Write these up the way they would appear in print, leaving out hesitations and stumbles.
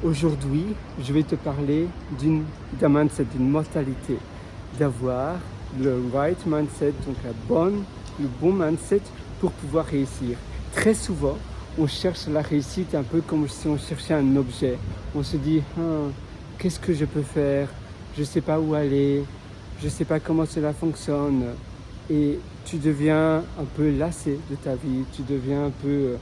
Aujourd'hui, je vais te parler d'un mindset, d'une mentalité, d'avoir le right mindset, donc le bon mindset pour pouvoir réussir. Très souvent, on cherche la réussite un peu comme si on cherchait un objet. On se dit, qu'est-ce que je peux faire? Je ne sais pas où aller, je ne sais pas comment cela fonctionne. Et tu deviens un peu lassé de ta vie, tu deviens un peu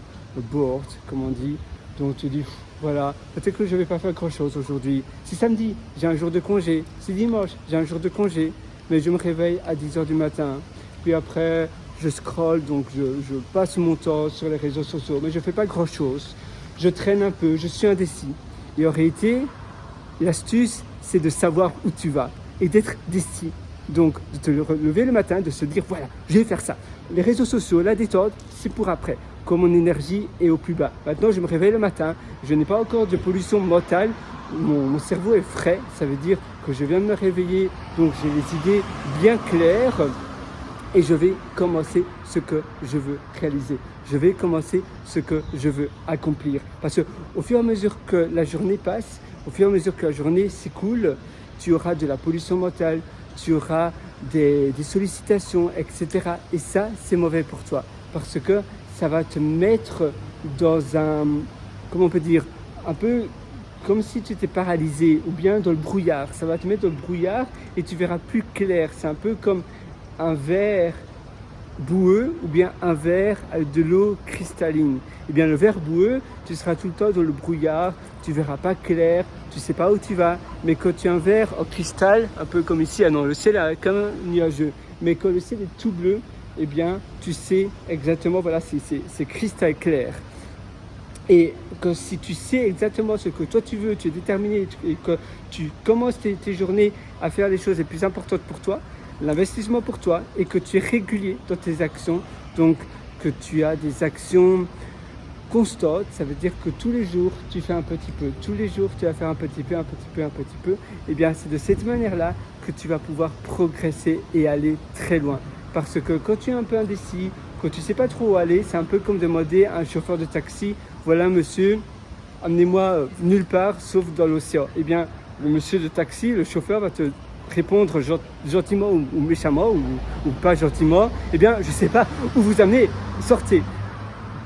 bored, comme on dit. Donc tu dis, voilà, peut-être que je ne vais pas faire grand-chose aujourd'hui. C'est samedi, j'ai un jour de congé. C'est dimanche, j'ai un jour de congé. Mais je me réveille à 10h du matin. Puis après, je scrolle, donc je passe mon temps sur les réseaux sociaux. Mais je ne fais pas grand-chose. Je traîne un peu, je suis indécis. Et en réalité, l'astuce, c'est de savoir où tu vas et d'être décis. Donc, de te lever le matin, de se dire, voilà, je vais faire ça. Les réseaux sociaux, la détente, c'est pour après, quand mon énergie est au plus bas. Maintenant, je me réveille le matin, je n'ai pas encore de pollution mentale, mon cerveau est frais, ça veut dire que je viens de me réveiller, donc j'ai les idées bien claires et je vais commencer ce que je veux réaliser. Je vais commencer ce que je veux accomplir. Parce qu'au fur et à mesure que la journée passe, au fur et à mesure que la journée s'écoule, tu auras de la pollution mentale, tu auras des sollicitations, etc. Et ça, c'est mauvais pour toi parce que ça va te mettre dans comment on peut dire, un peu comme si tu étais paralysé ou bien dans le brouillard. Ça va te mettre dans le brouillard et tu verras plus clair. C'est un peu comme un verre boueux ou bien un verre avec de l'eau cristalline. Eh bien, le verre boueux, tu seras tout le temps dans le brouillard, tu verras pas clair, tu sais pas où tu vas. Mais quand tu as un verre en cristal, un peu comme ici, non, le ciel est comme un nuageux, mais quand le ciel est tout bleu, eh bien, tu sais exactement, voilà, c'est cristal clair. Et que si tu sais exactement ce que toi tu veux, tu es déterminé et que tu commences tes journées à faire les choses les plus importantes pour toi, l'investissement pour toi, et que tu es régulier dans tes actions, donc que tu as des actions constantes, ça veut dire que tous les jours tu fais un petit peu, tous les jours tu vas faire un petit peu, et bien c'est de cette manière-là que tu vas pouvoir progresser et aller très loin. Parce que quand tu es un peu indécis, quand tu ne sais pas trop où aller, c'est un peu comme demander à un chauffeur de taxi, voilà monsieur, amenez-moi nulle part sauf dans l'océan. Eh bien, le monsieur de taxi, le chauffeur va te répondre gentiment ou méchamment ou pas gentiment, eh bien, je ne sais pas où vous amener, sortez.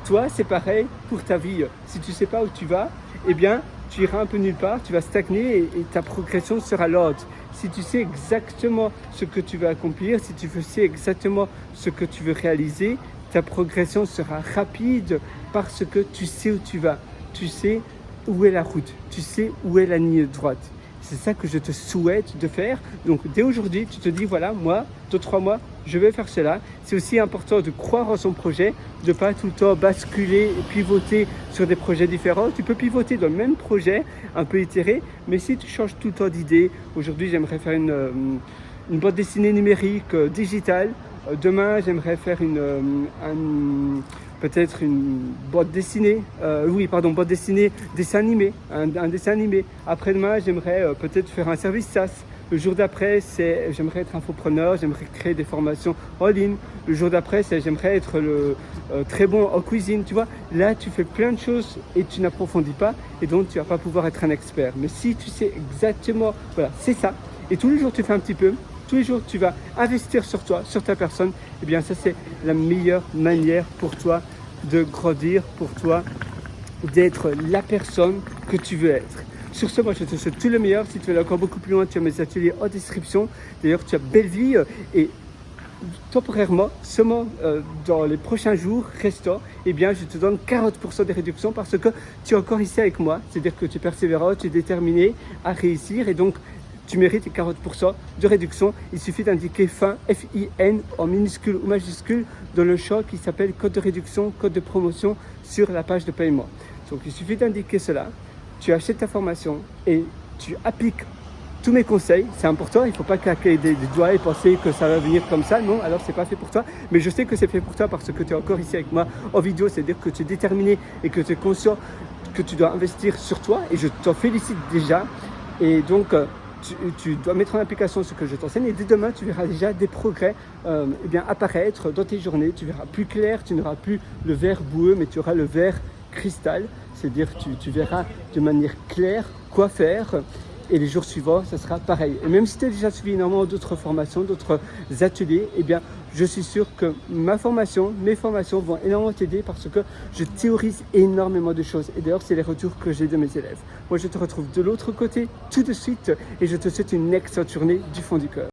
Toi, c'est pareil pour ta vie. Si tu ne sais pas où tu vas, eh bien, tu iras un peu nulle part, tu vas stagner et ta progression sera lente. Si tu sais exactement ce que tu veux accomplir, si tu sais exactement ce que tu veux réaliser, ta progression sera rapide parce que tu sais où tu vas. Tu sais où est la route, tu sais où est la ligne droite. C'est ça que je te souhaite de faire. Donc dès aujourd'hui, tu te dis, voilà, moi, dans 3 mois, je vais faire cela. C'est aussi important de croire en son projet, de ne pas tout le temps basculer et pivoter sur des projets différents. Tu peux pivoter dans le même projet, un peu itéré, mais si tu changes tout le temps d'idée, aujourd'hui j'aimerais faire une bande dessinée numérique digitale. Demain, j'aimerais faire peut-être une bande dessinée, bande dessinée, dessin animé, un dessin animé. Après-demain, j'aimerais peut-être faire un service SaaS. Le jour d'après, j'aimerais être infopreneur, j'aimerais créer des formations en ligne. Le jour d'après, j'aimerais être très bon en cuisine, tu vois. Là, tu fais plein de choses et tu n'approfondis pas et donc tu ne vas pas pouvoir être un expert. Mais si tu sais exactement, voilà, c'est ça. Et tous les jours, tu fais un petit peu. Tous les jours, tu vas investir sur toi, sur ta personne. Eh bien, ça, c'est la meilleure manière pour toi de grandir, pour toi d'être la personne que tu veux être. Sur ce, moi, je te souhaite tout le meilleur. Si tu veux aller encore beaucoup plus loin, tu as mes ateliers en description. D'ailleurs, tu as belle vie et temporairement, seulement dans les prochains jours restants, eh bien, je te donne 40% de réduction parce que tu es encore ici avec moi. C'est-à-dire que tu es persévérant, tu es déterminé à réussir et donc, tu mérites les 40% de réduction. Il suffit d'indiquer FIN, F-I-N, en minuscule ou majuscule, dans le champ qui s'appelle code de réduction, code de promotion sur la page de paiement. Donc, il suffit d'indiquer cela. Tu achètes ta formation et tu appliques tous mes conseils. C'est important. Il ne faut pas claquer des doigts et penser que ça va venir comme ça. Non, alors c'est pas fait pour toi. Mais je sais que c'est fait pour toi parce que tu es encore ici avec moi en vidéo. C'est-à-dire que tu es déterminé et que tu es conscient que tu dois investir sur toi. Et je t'en félicite déjà. Et donc, tu dois mettre en application ce que je t'enseigne et dès demain, tu verras déjà des progrès apparaître dans tes journées. Tu verras plus clair, tu n'auras plus le verre boueux, mais tu auras le verre cristal. c'est-à-dire tu verras de manière claire quoi faire. Et les jours suivants, ça sera pareil. Et même si tu as déjà suivi énormément d'autres formations, d'autres ateliers, eh bien, je suis sûr que mes formations vont énormément t'aider parce que je théorise énormément de choses. Et d'ailleurs, c'est les retours que j'ai de mes élèves. Moi, je te retrouve de l'autre côté tout de suite et je te souhaite une excellente journée du fond du cœur.